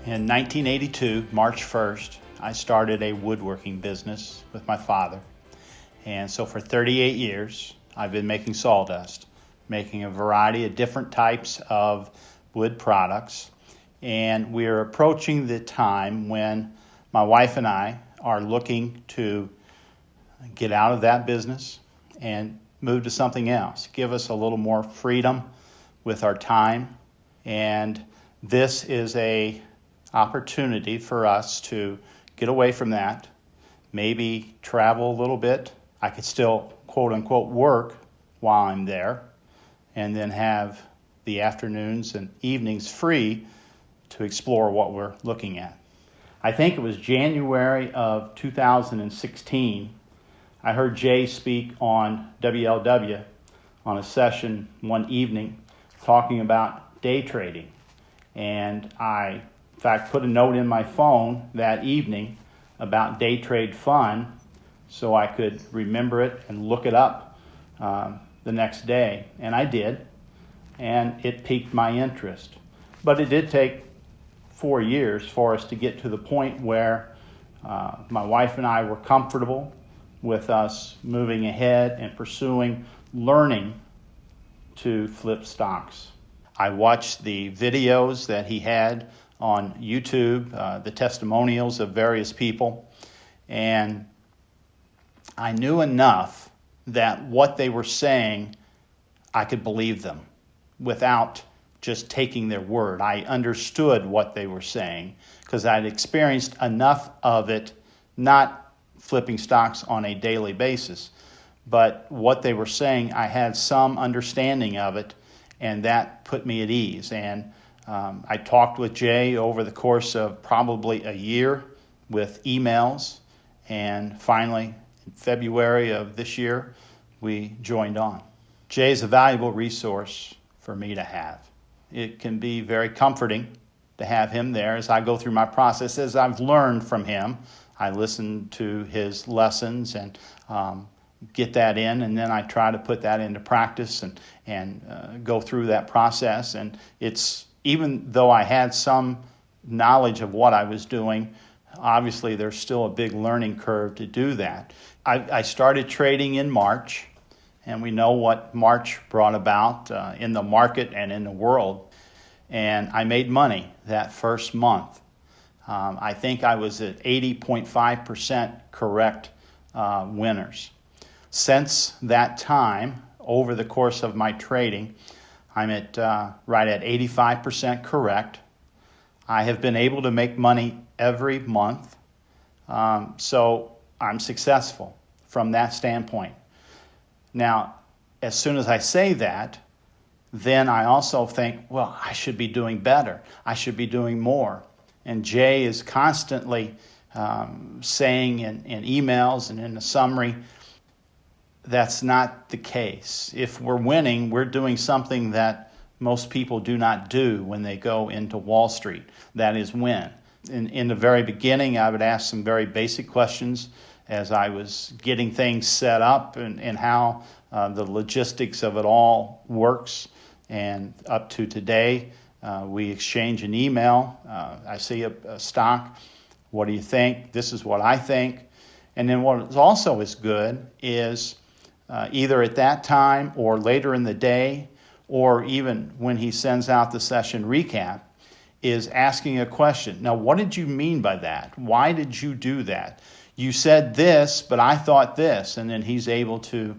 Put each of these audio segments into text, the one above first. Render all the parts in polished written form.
In 1982, March 1st, I started a woodworking business with my father. And so for 38 years, I've been making sawdust, making a variety of different types of wood products. And we're approaching the time when my wife and I are looking to get out of that business and move to something else, give us a little more freedom with our time. And this is a opportunity for us to get away from that, maybe travel a little bit. I could still, quote unquote, work while I'm there, and then have the afternoons and evenings free to explore what we're looking at. I think it was January of 2016, I heard Jay speak on WLW on a session one evening talking about day trading. And I, in fact, put a note in my phone that evening about day trade fun so I could remember it and look it up the next day. And I did, and it piqued my interest. But it did take 4 years for us to get to the point where my wife and I were comfortable with us moving ahead and pursuing learning to flip stocks. I watched the videos that he had on YouTube, the testimonials of various people, and I knew enough that what they were saying, I could believe them without just taking their word. I understood what they were saying because I'd experienced enough of it, not flipping stocks on a daily basis, but what they were saying, I had some understanding of it, and that put me at ease. And I talked with Jay over the course of probably a year with emails, and finally, in February of this year, we joined on. Jay is a valuable resource for me to have. It can be very comforting to have him there as I go through my process. As I've learned from him, I listen to his lessons and get that in, and then I try to put that into practice and go through that process. And it's, even though I had some knowledge of what I was doing, obviously there's still a big learning curve to do that. I started trading in March, and we know what March brought about in the market and in the world. And I made money that first month. I think I was at 80.5% correct winners. Since that time, over the course of my trading, I'm at right at 85% correct. I have been able to make money every month, so I'm successful from that standpoint. Now, as soon as I say that, then I also think, well, I should be doing better. I should be doing more. And Jay is constantly saying in emails and in the summary, that's not the case. If we're winning, we're doing something that most people do not do when they go into Wall Street. That is win. In the very beginning, I would ask some very basic questions as I was getting things set up and how the logistics of it all works. And up to today, we exchange an email. I see a stock. What do you think? This is what I think. And then what also is good is either at that time or later in the day, or even when he sends out the session recap, is asking a question. Now, what did you mean by that? Why did you do that? You said this, but I thought this. And then he's able to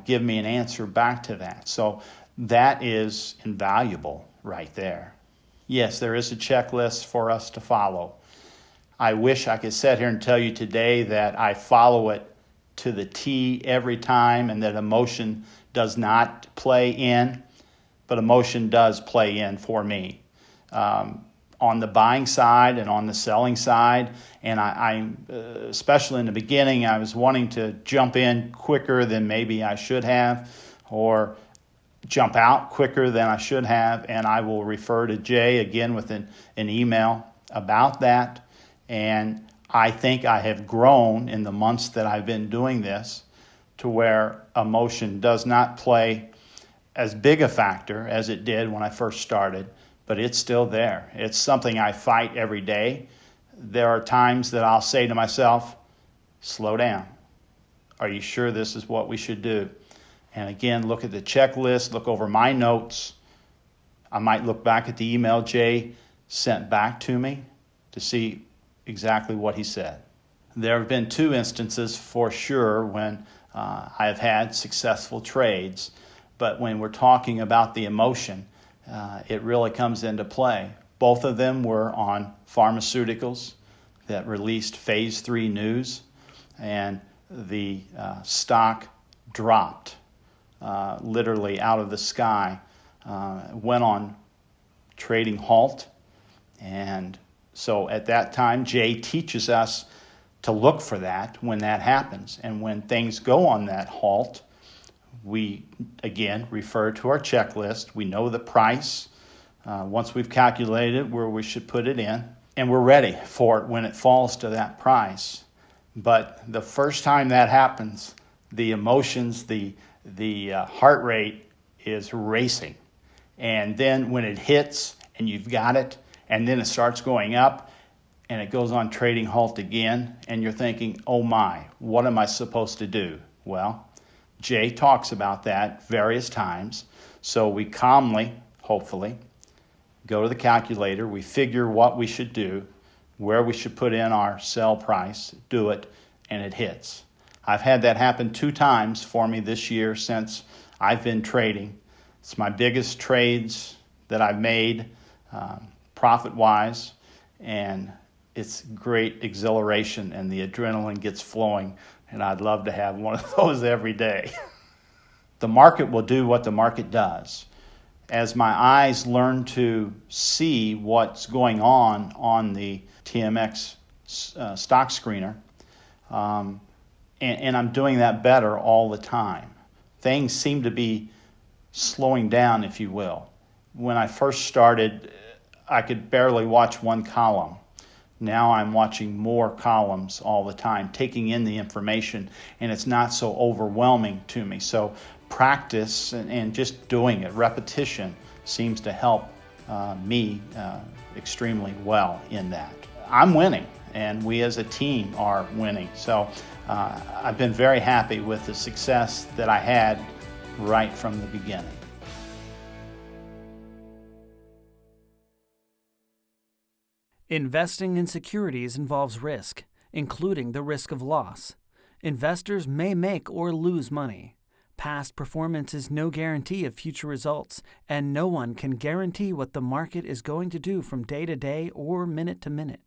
give me an answer back to that. So that is invaluable right there. Yes, there is a checklist for us to follow. I wish I could sit here and tell you today that I follow it to the T every time and that emotion does not play in, but emotion does play in for me. On the buying side and on the selling side, and I especially in the beginning, I was wanting to jump in quicker than maybe I should have, or jump out quicker than I should have, and I will refer to Jay again with an email about that. And I think I have grown in the months that I've been doing this to where emotion does not play as big a factor as it did when I first started, but it's still there. It's something I fight every day. There are times that I'll say to myself, slow down. Are you sure this is what we should do? And again, look at the checklist, look over my notes. I might look back at the email Jay sent back to me to see exactly what he said. There have been 2 instances for sure when I have had successful trades, but when we're talking about the emotion, it really comes into play. Both of them were on pharmaceuticals that released phase 3 news, and the stock dropped literally out of the sky, went on trading halt. And so at that time, Jay teaches us to look for that when that happens. And when things go on that halt, we, again, refer to our checklist. We know the price. Once we've calculated where we should put it in, and we're ready for it when it falls to that price. But the first time that happens, the emotions, the heart rate is racing. And then when it hits and you've got it, and then it starts going up, and it goes on trading halt again, and you're thinking, oh my, what am I supposed to do? Well, Jay talks about that various times. So we calmly, hopefully, go to the calculator, we figure what we should do, where we should put in our sell price, do it, and it hits. I've had that happen 2 times for me this year since I've been trading. It's my biggest trades that I've made profit-wise, and it's great exhilaration, and the adrenaline gets flowing, and I'd love to have one of those every day. The market will do what the market does. As my eyes learn to see what's going on the TMX stock screener, and I'm doing that better all the time. Things seem to be slowing down, if you will. When I first started, I could barely watch one column. Now I'm watching more columns all the time, taking in the information, and it's not so overwhelming to me. So practice and just doing it, repetition, seems to help me extremely well in that. I'm winning, and we as a team are winning. So I've been very happy with the success that I had right from the beginning. Investing in securities involves risk, including the risk of loss. Investors may make or lose money. Past performance is no guarantee of future results, and no one can guarantee what the market is going to do from day to day or minute to minute.